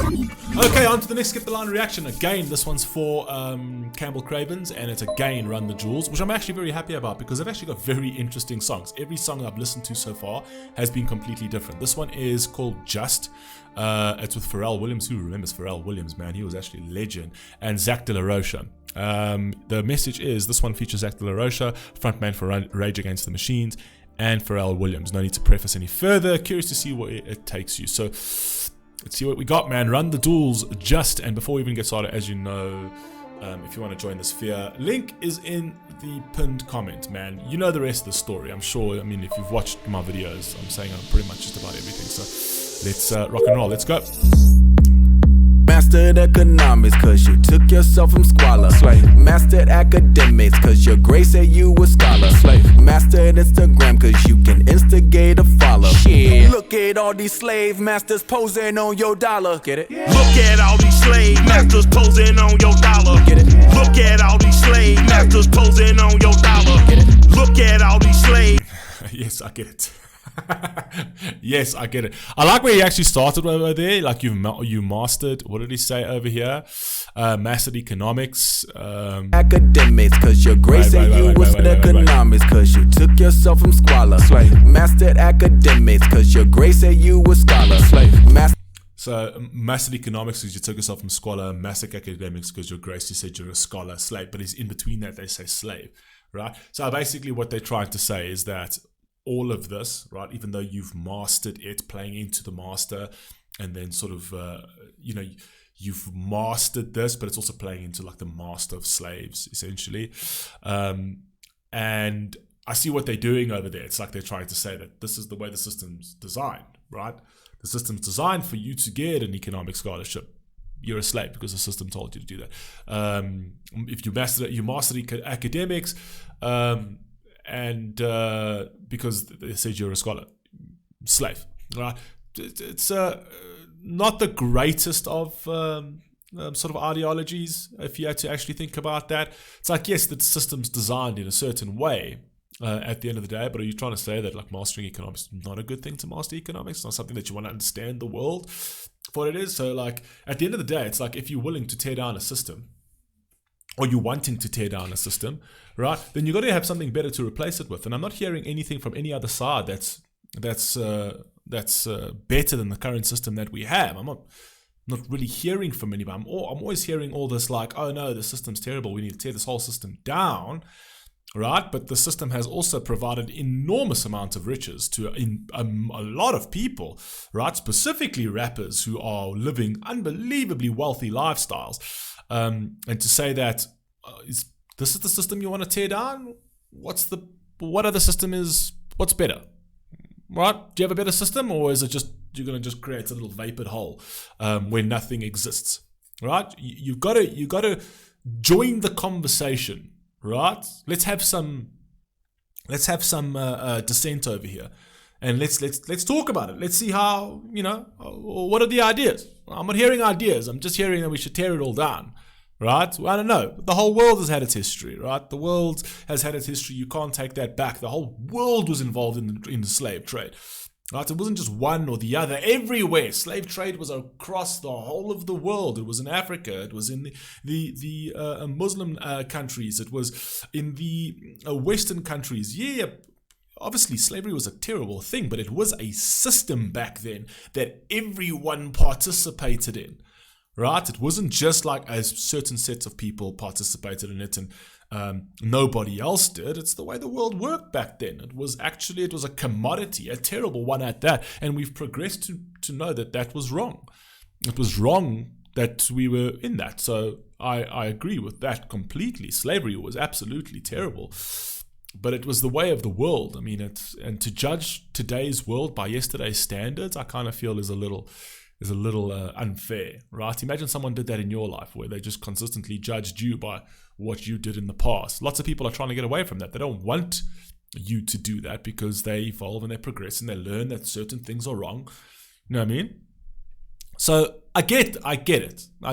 Okay, on to the next Skip the Line reaction. Again, this one's for Campbell Cravens, and it's again Run the Jewels, which I'm actually very happy about because they've actually got very interesting songs. Every song I've listened to so far has been completely different. This one is called Just. It's with Pharrell Williams. Who remembers Pharrell Williams, man? He was actually a legend. And Zack de la Rocha. The message is, this one features Zack de la Rocha, frontman for Rage Against the Machines, and Pharrell Williams. No need to preface any further. Curious to see where it takes you. So let's see what we got, man. Run the Duels, Just. And before we even get started, as you know, if you want to join the sphere, link is in the pinned comment, man. You know the rest of the story, I'm sure. I mean, if you've watched my videos, I'm saying pretty much just about everything. So let's rock and roll. Let's go. Mastered economics cause you took yourself from squalor. Slave. Mastered academics cause your grace said you a scholar. Slave. Mastered Instagram cause you can instigate a follow. Shit. Look at all these slave masters posing on your dollar. Get it? Yeah. Look at all these slave masters posing on your dollar. Get it? Look at all these slave masters posing on your dollar. Get it? Look at all these slave. Yes, I get it. Yes, I get it. I like where he actually started over there. Like you mastered. What did he say over here? Mastered economics. Academics cause your grace said you was economics cause you took yourself from squalor. Slave. Mastered academics cause your grace said you was scholar. Slave. So mastered economics because you took yourself from squalor. Mastered academics because your grace, you said you're a scholar. Slave. But it's in between that they say slave, right? So basically what they're trying to say is that all of this, right, even though you've mastered it, playing into the master, and then sort of, you've mastered this, but it's also playing into like the master of slaves, essentially. And I see what they're doing over there. It's like they're trying to say that this is the way the system's designed, right? The system's designed for you to get an economic scholarship. You're a slave because the system told you to do that. If you master it, you mastered academics, and because they said you're a scholar, slave, right? It's not the greatest of sort of ideologies, if you had to actually think about that. It's like, yes, the system's designed in a certain way at the end of the day, but are you trying to say that like mastering economics is not a good thing to master economics? It's not something that you want to understand the world for what it is? So like at the end of the day, it's like if you're willing to tear down a system, or you're wanting to tear down a system, right, then you've got to have something better to replace it with. And I'm not hearing anything from any other side that's better than the current system that we have. I'm not really hearing from anybody. I'm always hearing all this like, oh no, the system's terrible, we need to tear this whole system down, right? But the system has also provided enormous amounts of riches to a lot of people, right? Specifically rappers who are living unbelievably wealthy lifestyles. And to say that this is the system you want to tear down, what other system is, what's better, right? Do you have a better system, or is it just you're going to just create a little vapid hole where nothing exists, right? You've got to join the conversation, right? Let's have some dissent over here, and let's talk about it. Let's see how, what are the ideas? I'm not hearing ideas. I'm just hearing that we should tear it all down, right? I don't know. The whole world has had its history, right? The world has had its history. You can't take that back. The whole world was involved in the slave trade, right? It wasn't just one or the other. Everywhere, slave trade was across the whole of the world. It was in Africa. It was in the Muslim countries. It was in the Western countries. Yeah. Obviously, slavery was a terrible thing, but it was a system back then that everyone participated in, right? It wasn't just like a certain sets of people participated in it and nobody else did. It's the way the world worked back then. It was a commodity, a terrible one at that, and we've progressed to know that was wrong. It was wrong that we were in that. So I agree with that completely. Slavery was absolutely terrible. But it was the way of the world. I mean, and to judge today's world by yesterday's standards, I kind of feel is a little unfair, right? Imagine someone did that in your life, where they just consistently judged you by what you did in the past. Lots of people are trying to get away from that. They don't want you to do that because they evolve and they progress and they learn that certain things are wrong. You know what I mean? So I get it. I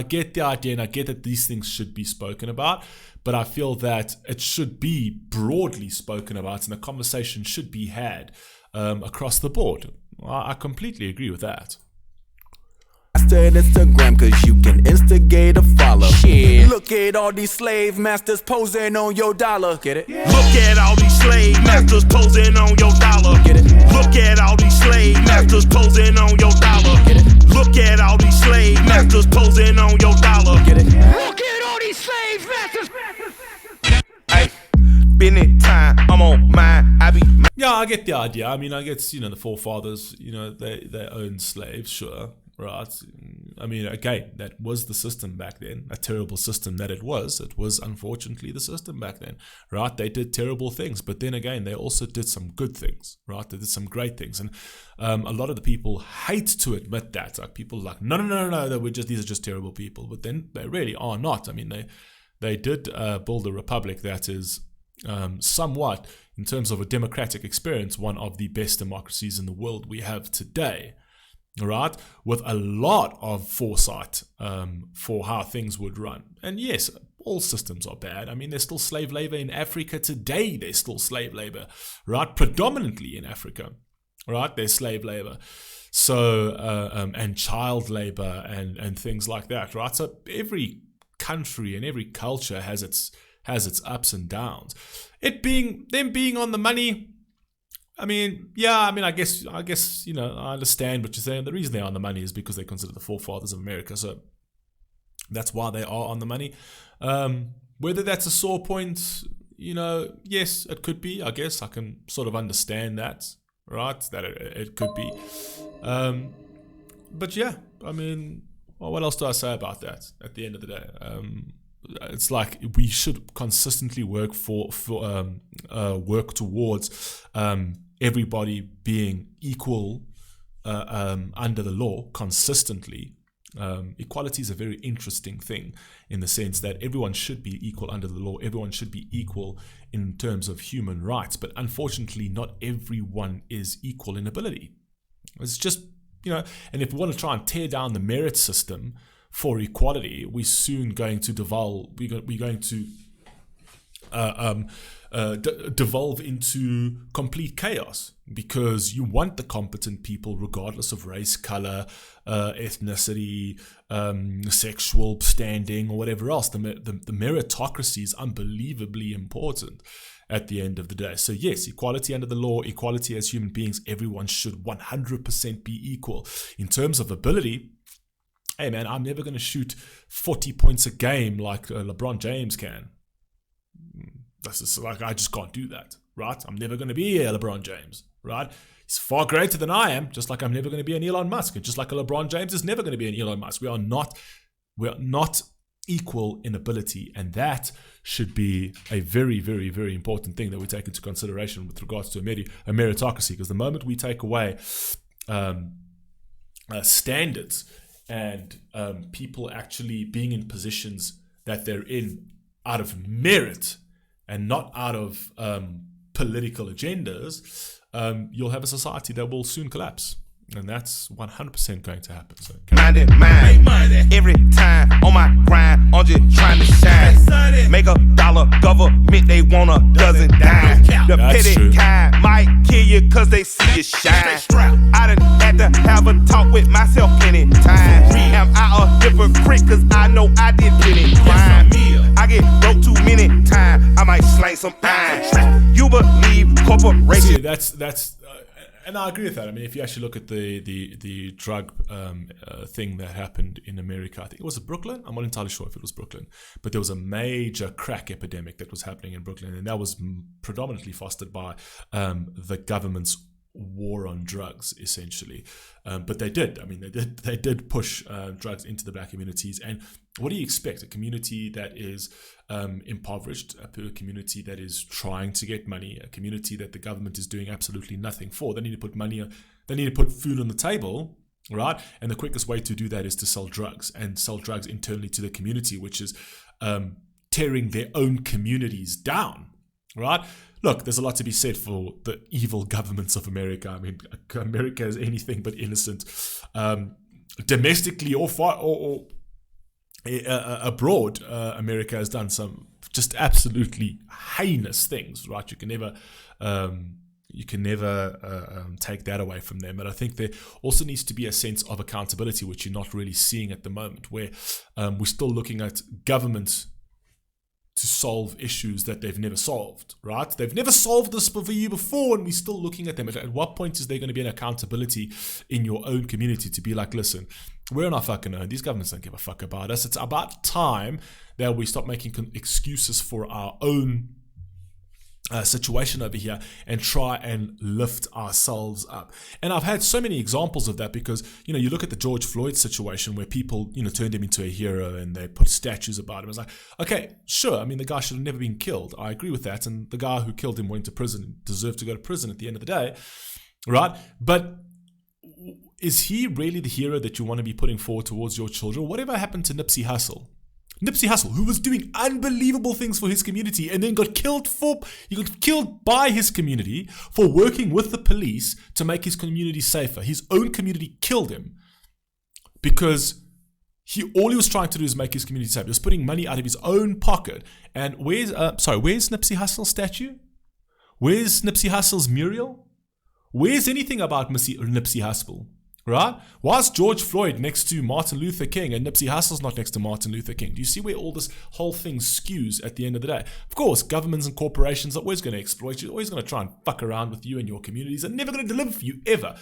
get the idea, and I get that these things should be spoken about, but I feel that it should be broadly spoken about and the conversation should be had across the board. I completely agree with that. mastered Instagram, cause you can instigate a follow. Shit. Look at all these slave masters posing on your dollar. Get it? Look at all these slave masters posing on your dollar. Get it? Look at all these slave masters posing on your dollar. Get it? Look at all these slave masters posing on your dollar. Get it? Look at all these slave masters. Hey, business time, I'm on mine. I be. Yeah, I get the idea. I mean, I get, the forefathers, they owned slaves, sure, right? I mean, again, that was the system back then, a terrible system that it was. It was unfortunately the system back then, right? They did terrible things, but then again, they also did some good things, right? They did some great things. And a lot of the people hate to admit that. Like, people are like, no, these are just terrible people. But then they really are not. I mean, they did build a republic that is somewhat, in terms of a democratic experience, one of the best democracies in the world we have today, right? With a lot of foresight for how things would run. And yes, all systems are bad. I mean, there's still slave labor in Africa today. There's still slave labor, right? Predominantly in Africa, right? There's slave labor. So, and child labor and things like that, right? So every country and every culture has its ups and downs. Them being on the money, I guess, I understand what you're saying. The reason they're on the money is because they're considered the forefathers of America. So that's why they are on the money. Whether that's a sore point, yes, it could be. I guess I can sort of understand that, right? That it could be. But yeah, I mean, what else do I say about that at the end of the day? It's like we should consistently work work towards everybody being equal under the law consistently. Equality is a very interesting thing in the sense that everyone should be equal under the law. Everyone should be equal in terms of human rights, but unfortunately, not everyone is equal in ability. It's just, and if we want to try and tear down the merit system for equality, we're soon going to devolve into complete chaos, because you want the competent people regardless of race, color, ethnicity, sexual standing, or whatever else. The meritocracy is unbelievably important at the end of the day. So yes, equality under the law, equality as human beings, everyone should 100% be equal. In terms of ability, hey man, I'm never going to shoot 40 points a game like LeBron James can. That's just like, I just can't do that, right? I'm never going to be a LeBron James, right? He's far greater than I am, just like I'm never going to be an Elon Musk, and just like a LeBron James is never going to be an Elon Musk. We are not equal in ability, and that should be a very, very, very important thing that we take into consideration with regards to a meritocracy, because the moment we take away standards and people actually being in positions that they're in out of merit and not out of political agendas, you'll have a society that will soon collapse. And that's 100% going to happen. So, Minded. Every time on my grind, I'm just trying to shine. Make $1, government, they want a dozen dimes. The That's petty true. kind might kill you cause they see you shine. I done had to have a talk with myself plenty times. Am I a hypocrite cause I know I did plenty crime? I get broke too many times, I might slang some iron. You believe corporations? see, that's and I agree with that. I mean, if you actually look at the drug thing that happened in America, I think it was Brooklyn. I'm not entirely sure if it was Brooklyn, but there was a major crack epidemic that was happening in Brooklyn, and that was predominantly fostered by the government's war on drugs, essentially. But they did. I mean, they did push drugs into the black communities. And what do you expect? A community that is impoverished, a community that is trying to get money, a community that the government is doing absolutely nothing for. They need to put money. They need to put food on the table, right? And the quickest way to do that is to sell drugs, and sell drugs internally to the community, which is tearing their own communities down, right? Look, there's a lot to be said for the evil governments of America. I mean, America is anything but innocent, domestically or abroad. America has done some just absolutely heinous things, right? You can never, take that away from them. But I think there also needs to be a sense of accountability, which you're not really seeing at the moment, where we're still looking at government to solve issues that they've never solved, right? They've never solved this for you before, and we're still looking at them. At what point is there going to be an accountability in your own community to be like, listen, we're on our fucking own. These governments don't give a fuck about us. It's about time that we stop making excuses for our own situation over here and try and lift ourselves up. And I've had so many examples of that because, you look at the George Floyd situation where people, turned him into a hero and they put statues about him. It's like, okay, sure. I mean, the guy should have never been killed. I agree with that. And the guy who killed him went to prison and deserved to go to prison at the end of the day, right? But is he really the hero that you want to be putting forward towards your children? Whatever happened to Nipsey Hussle? Nipsey Hussle, who was doing unbelievable things for his community and then got killed by his community for working with the police to make his community safer. His own community killed him because all he was trying to do is make his community safe. He was putting money out of his own pocket. And where's Nipsey Hussle's statue? Where's Nipsey Hussle's mural? Where's anything about Nipsey Hussle? Right? Why is George Floyd next to Martin Luther King and Nipsey Hussle's not next to Martin Luther King? Do you see where all this whole thing skews at the end of the day? Of course, governments and corporations are always going to exploit you, always going to try and fuck around with you and your communities. They're never going to deliver for you, ever.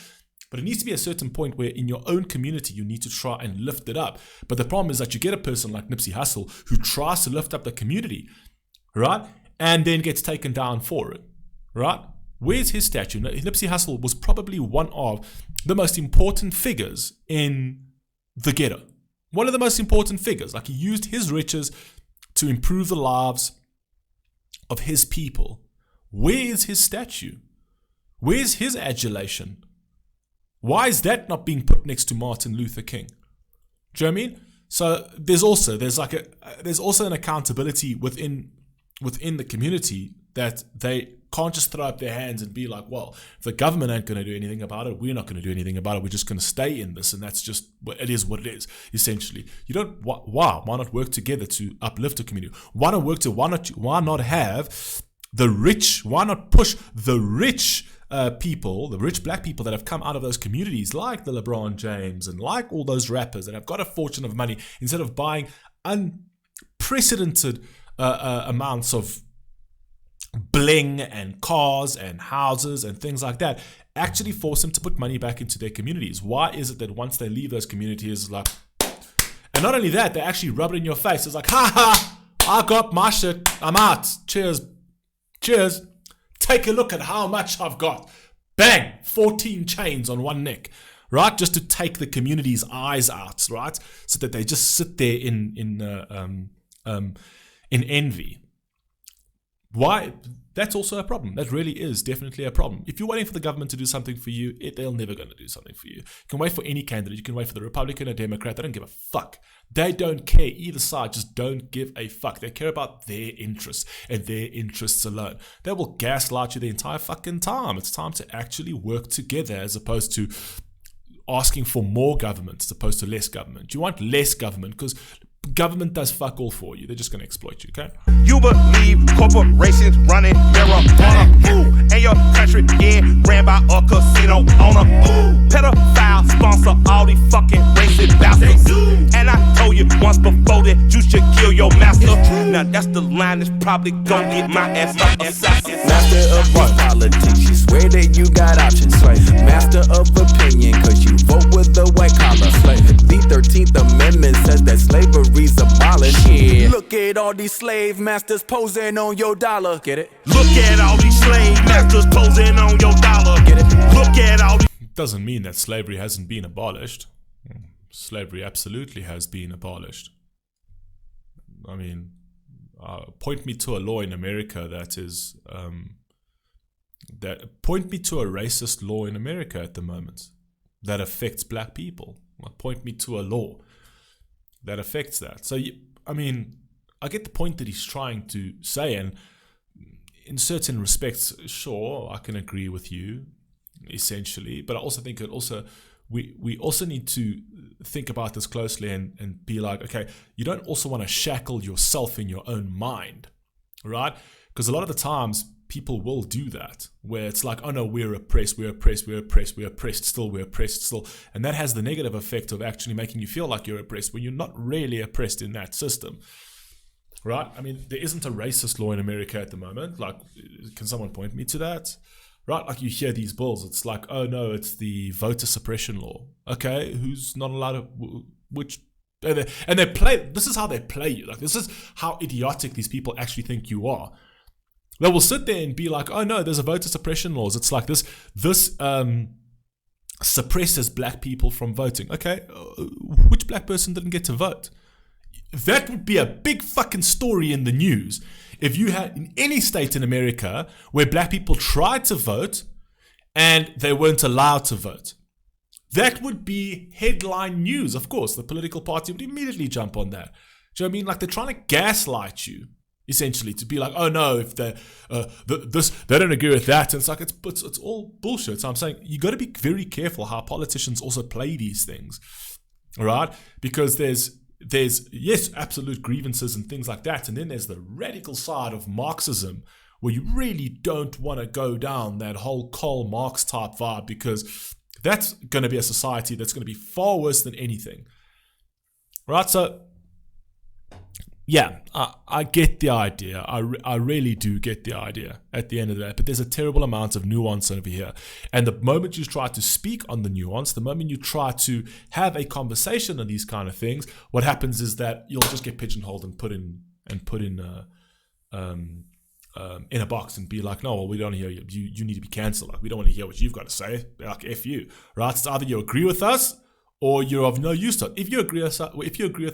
But it needs to be a certain point where in your own community, you need to try and lift it up. But the problem is that you get a person like Nipsey Hussle who tries to lift up the community, right? And then gets taken down for it, right? Where's his statue? Nipsey Hussle was probably one of the most important figures in the ghetto. One of the most important figures. Like, he used his riches to improve the lives of his people. Where's his statue? Where's his adulation? Why is that not being put next to Martin Luther King? Do you know what I mean? So there's also an accountability within the community that they can't just throw up their hands and be like, well, if the government ain't going to do anything about it, we're not going to do anything about it. We're just going to stay in this, and that's just it is what it is. Essentially, you don't. Why not work together to uplift the community? Why not have the rich? Why not push the rich people, the rich black people that have come out of those communities, like the LeBron James and like all those rappers that have got a fortune of money, instead of buying unprecedented amounts of bling and cars and houses and things like that, actually force them to put money back into their communities? Why is it that once they leave those communities, like, and not only that, they actually rub it in your face. It's like, ha ha, I got my shit, I'm out, cheers, take a look at how much I've got, bang, 14 chains on one neck, right? Just to take the community's eyes out, right? So that they just sit there in envy. Why? That's also a problem. That really is definitely a problem. If you're waiting for the government to do something for you, they're never going to do something for you. You can wait for any candidate. You can wait for the Republican or Democrat. They don't give a fuck. They don't care. Either side just don't give a fuck. They care about their interests and their interests alone. They will gaslight you the entire fucking time. It's time to actually work together as opposed to asking for more government as opposed to less government. You want less government because government does fuck all for you. They're just going to exploit you, okay? You believe corporations running marijuana, and your country getting ran by a casino owner. Pedophile sponsor all these fucking racist bastards. And I told you once before that you should kill your master. Now that's the line that's probably gonna get my ass up. Master of politics, you swear that you got options. Master of opinion, cause you vote with the white collar. The 13th Amendment says that slavery's abolished. Yeah. Look at all these slave masters posing on your dollar. Get it? Look at all these slave masters posing on your dollar. Get it? Look at all these. Doesn't mean that slavery hasn't been abolished. Slavery absolutely has been abolished. I mean, point me to a law in America that is point me to a racist law in America at the moment that affects black people. Point me to a law that affects that. So, I mean, I get the point that he's trying to say, and in certain respects, sure, I can agree with you, essentially. But I also think that we also need to think about this closely and be like, okay, you don't also want to shackle yourself in your own mind, right? Because a lot of the times people will do that, where it's like, oh no, we're oppressed, still. And that has the negative effect of actually making you feel like you're oppressed when you're not really oppressed in that system. Right? I mean, there isn't a racist law in America at the moment. Like, can someone point me to that? Right? Like, you hear these bills, it's like, oh no, it's the voter suppression law. Okay, who's not allowed to, which, and they play, this is how they play you. Like, this is how idiotic these people actually think you are. They will sit there and be like, oh no, there's a voter suppression laws. It's like this suppresses black people from voting. Okay, which black person didn't get to vote? That would be a big fucking story in the news if you had in any state in America where black people tried to vote and they weren't allowed to vote. That would be headline news. Of course, the political party would immediately jump on that. Do you know what I mean? Like, they're trying to gaslight you, essentially, to be like, oh no, if they don't agree with that. And it's like, it's all bullshit. So I'm saying you got to be very careful how politicians also play these things, right? Because there's yes, absolute grievances and things like that, and then there's the radical side of Marxism, where you really don't want to go down that whole Karl Marx type vibe, because that's going to be a society that's going to be far worse than anything, right? So yeah, I get the idea. I really do get the idea at the end of that. But there's a terrible amount of nuance over here. And the moment you try to speak on the nuance, the moment you try to have a conversation on these kind of things, what happens is that you'll just get pigeonholed and put in a box and be like, no, well, we don't hear you. You need to be cancelled. Like, we don't want to hear what you've got to say. Like, F you, right? It's either you agree with us or you're of no use to it. If you agree with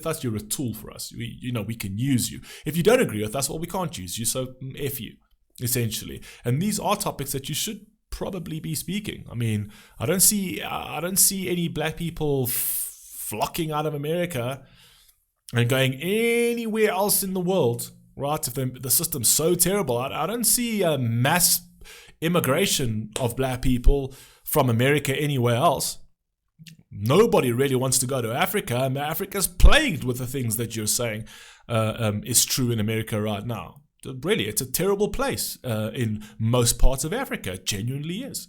us, you're a tool for us. We can use you. If you don't agree with us, well, we can't use you. So F you, essentially. And these are topics that you should probably be speaking. I mean, I don't see any black people flocking out of America and going anywhere else in the world, right? If the system's so terrible, I don't see a mass immigration of black people from America anywhere else. Nobody really wants to go to Africa. And Africa's plagued with the things that you're saying is true in America right now. Really, it's a terrible place in most parts of Africa. It genuinely is.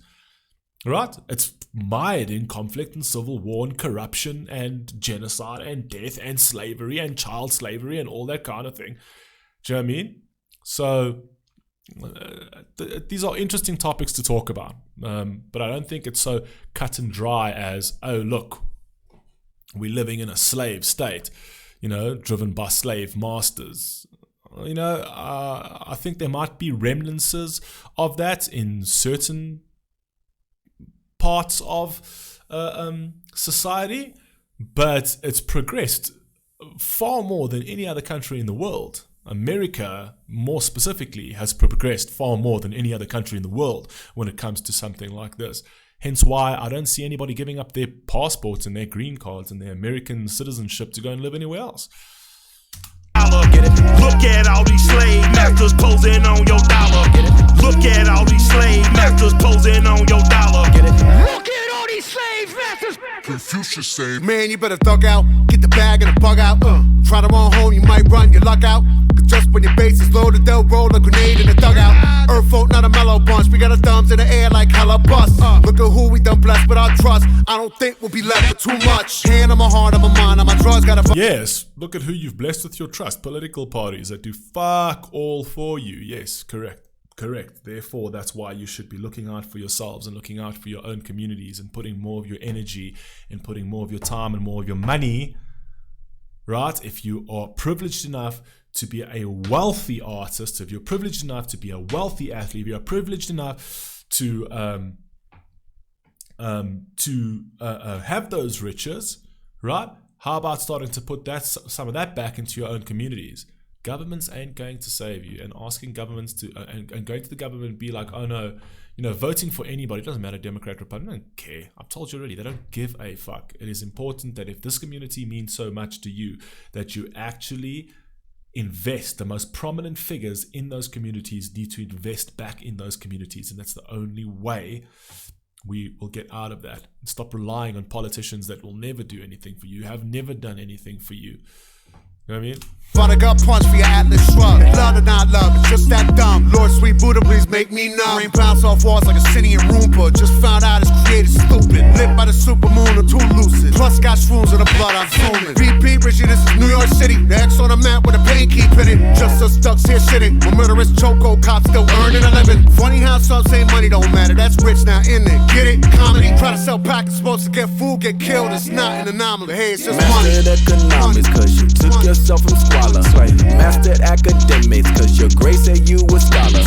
Right? It's mired in conflict and civil war and corruption and genocide and death and slavery and child slavery and all that kind of thing. Do you know what I mean? So these are interesting topics to talk about, but I don't think it's so cut and dry as, oh look, we're living in a slave state, driven by slave masters. I think there might be remnants of that in certain parts of society, but it's progressed far more than any other country in the world. America, more specifically, has progressed far more than any other country in the world when it comes to something like this. Hence why I don't see anybody giving up their passports and their green cards and their American citizenship to go and live anywhere else. Look at all these slave masters posing on your dollar. Look at all these slave masters posing on your dollar. Look at all these slave masters. Confucius say, man, you better thug out, get the bag and the bug out. Try to run home, you might run your luck out. Cause just when your base is loaded, they'll roll a grenade in the dugout. Earth folk, not a mellow bunch. We got our thumbs in the air like hella bust. Look at who we done blessed with our trust. I don't think we'll be left with too much. Hand on my heart, on my mind, on my drugs, gotta. Yes, look at who you've blessed with your trust. Political parties that do fuck all for you. Yes, correct. Therefore, that's why you should be looking out for yourselves and looking out for your own communities and putting more of your energy and putting more of your time and more of your money, right? If you are privileged enough to be a wealthy artist, if you're privileged enough to be a wealthy athlete, if you're privileged enough to have those riches, right? How about starting to put some of that back into your own communities? Governments ain't going to save you, and asking governments to and going to the government and be like, oh no, voting for anybody, it doesn't matter, Democrat, Republican, I don't care. I've told you already, they don't give a fuck. It is important that if this community means so much to you, that you actually invest. The most prominent figures in those communities need to invest back in those communities, and that's the only way we will get out of that and stop relying on politicians that will never do anything for you, have never done anything for you. know what I mean? But I got punched for your Atlas shrug. Love or not love, it's just that dumb. Lord, sweet Buddha, please make me numb. Rain bounce off walls like a city in Roomba. Just found out it's created stupid. Lit by the supermoon or too lucid. Plus got shrooms in the blood, I'm zooming. BP, Richie, this is New York City. The X on the map with a pain keep in it. Just us ducks here shitting. When murderous choco cops still earning a living. Funny how some say money don't matter. That's rich now, in it. Get it? Comedy. Try to sell packets, supposed to get food, get killed. It's not an anomaly. Hey, it's just money. Mastered economics, cause you took yourself from squalor. Mastered academics, cause your grade said you a scholar.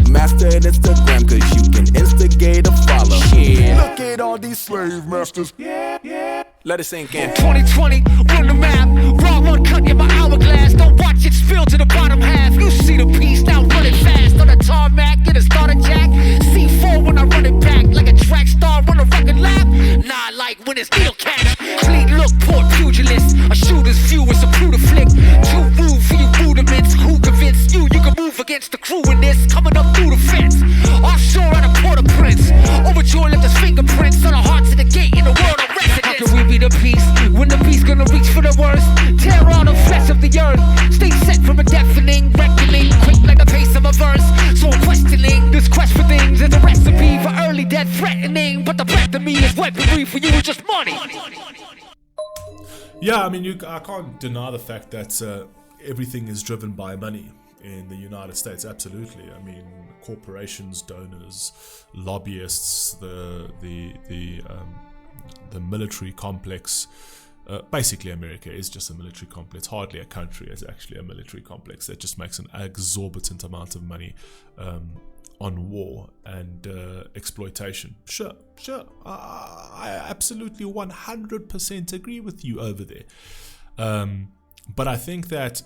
Mastered Instagram, cause you can instigate a follow. Look at all these slave masters. Let it sink in. 2020, run the map. Raw one cut in my hourglass. Don't watch it spill to the bottom half. You see the piece, now run it fast. On the tarmac, get a starter jack. C4 when I run it back. Like a track star, run a record lap. Nah, like when it's steel catch. Clean look, port pugilist. A shooter's view is a brutal flick. Too rude for you rudiments. Who convinced you can move against the crew in this? Coming up through the fence. Offshore at a Port-au-Prince. Overjoyed left his fingerprints on the hearts of the gate in the world of residence. How can we be the peace when the beast gonna reach for the worst? Tear all the flesh of the earth. Stay set from a deafening reckoning, quick like the pace of a verse. So I'm questioning this quest for things is a recipe for early death threatening. But the breath of me is weaponry for you, it's just money. Yeah, I mean, I can't deny the fact that everything is driven by money in the United States. Absolutely. I mean, corporations, donors, lobbyists, the military complex. Basically, America is just a military complex. Hardly a country is actually a military complex that just makes an exorbitant amount of money on war and exploitation. Sure. I absolutely 100% agree with you over there. But I think that,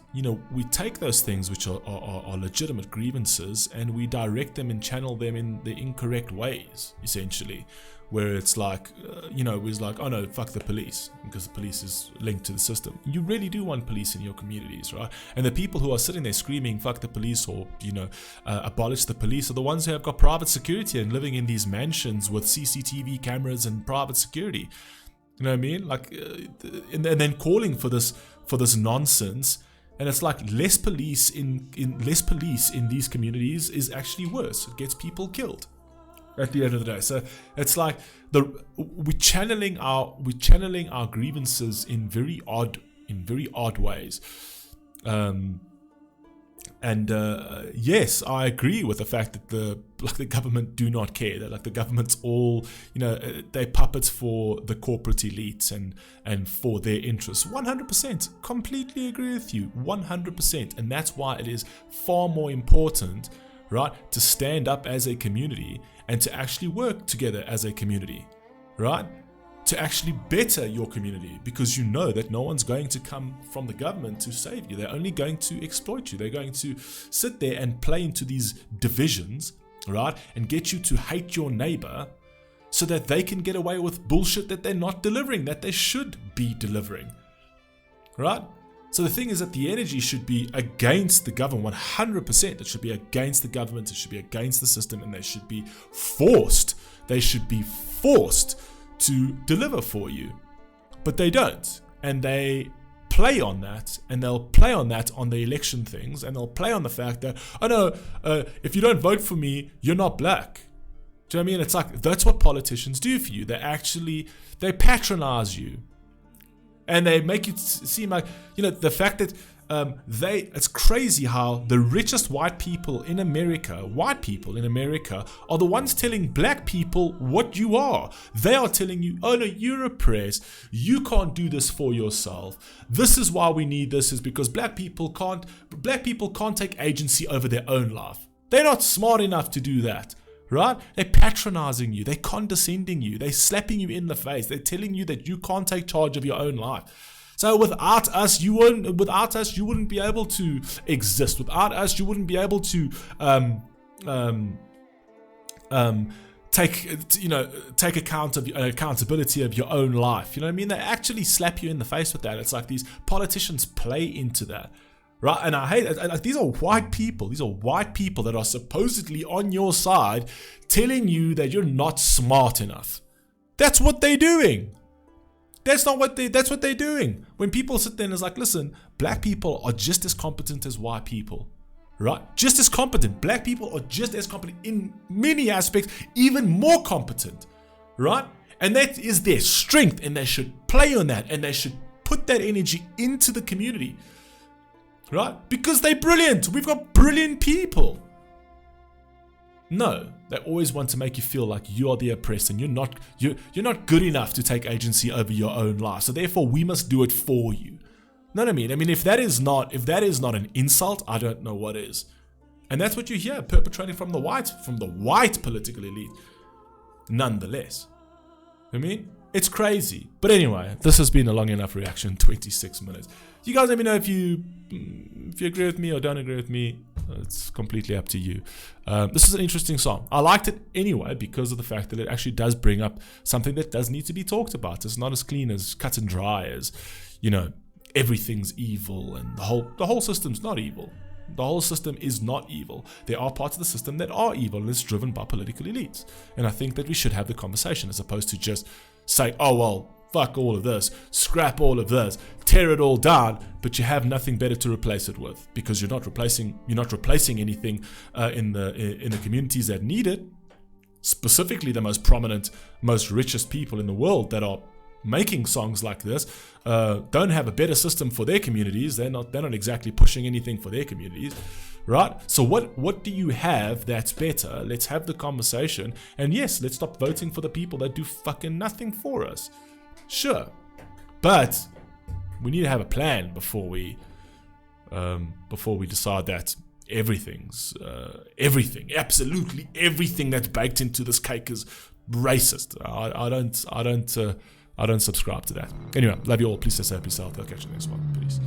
we take those things which are legitimate grievances and we direct them and channel them in the incorrect ways, essentially. Where it's like, it's like, oh no, fuck the police, because the police is linked to the system. You really do want police in your communities, right? And the people who are sitting there screaming, fuck the police, or, abolish the police, are the ones who have got private security and living in these mansions with CCTV cameras and private security. You know what I mean? Like, and then calling for this nonsense. And it's like less police in these communities is actually worse. It gets people killed at the end of the day. So it's like we're channeling our grievances in very odd ways. Yes, I agree with the fact that the government do not care. That the government's all, they're puppets for the corporate elites and for their interests. 100%, completely agree with you, 100%. And that's why it is far more important, right, to stand up as a community and to actually work together as a community, right? To actually better your community, because you know that no one's going to come from the government to save you. They're only going to exploit you. They're going to sit there and play into these divisions, right? And get you to hate your neighbor so that they can get away with bullshit that they're not delivering, that they should be delivering, right? So the thing is that the energy should be against the government, 100%. It should be against the government. It should be against the system, and they should be forced. They should be forced to deliver for you, but they don't, and they play on that, and they'll play on that on the election things, and they'll play on the fact that, oh no, if you don't vote for me, you're not black. Do you know what I mean? It's like, that's what politicians do for you. They patronize you, and they make it seem like, the fact that it's crazy how the richest white people in America are the ones telling black people what you are. They are telling you, oh no, you're oppressed. You can't do this for yourself. This is why we need this, is because black people can't take agency over their own life. They're not smart enough to do that. Right? They're patronizing you. They're condescending you. They're slapping you in the face. They're telling you that you can't take charge of your own life. So without us, you wouldn't be able to exist. Without us, you wouldn't be able to take accountability of your own life. You know what I mean? They actually slap you in the face with that. It's like these politicians play into that. Right, and I hate it. These are white people. These are white people that are supposedly on your side, telling you that you're not smart enough. That's what they're doing. That's what they're doing. When people sit there and it's like, listen, black people are just as competent as white people. Right? Just as competent. Black people are just as competent in many aspects, even more competent. Right? And that is their strength, and they should play on that, and they should put that energy into the community. Right? Because they're brilliant. We've got brilliant people. No, they always want to make you feel like you are the oppressed and you're not good enough to take agency over your own life. So therefore we must do it for you. Know what I mean? I mean, if that is not an insult, I don't know what is. And that's what you hear perpetrating from the white political elite. Nonetheless. I mean, it's crazy. But anyway, this has been a long enough reaction, 26 minutes. You guys let me know if you agree with me or don't agree with me. It's completely up to you. This is an interesting song. I liked it anyway because of the fact that it actually does bring up something that does need to be talked about. It's not as clean, as cut and dry as, everything's evil and the whole system's not evil. The whole system is not evil. There are parts of the system that are evil, and it's driven by political elites. And I think that we should have the conversation as opposed to just say, oh, well, fuck all of this, scrap all of this, tear it all down, but you have nothing better to replace it with because you're not replacing anything in the communities that need it. Specifically, the most prominent, most richest people in the world that are making songs like this don't have a better system for their communities. They're not exactly pushing anything for their communities, right? So what do you have that's better? Let's have the conversation, and yes, let's stop voting for the people that do fucking nothing for us. Sure, but we need to have a plan before we decide that absolutely everything that's baked into this cake is racist. I don't subscribe to that. Anyway, love you all. Please stay safe, peace out. I'll catch you next one. Peace.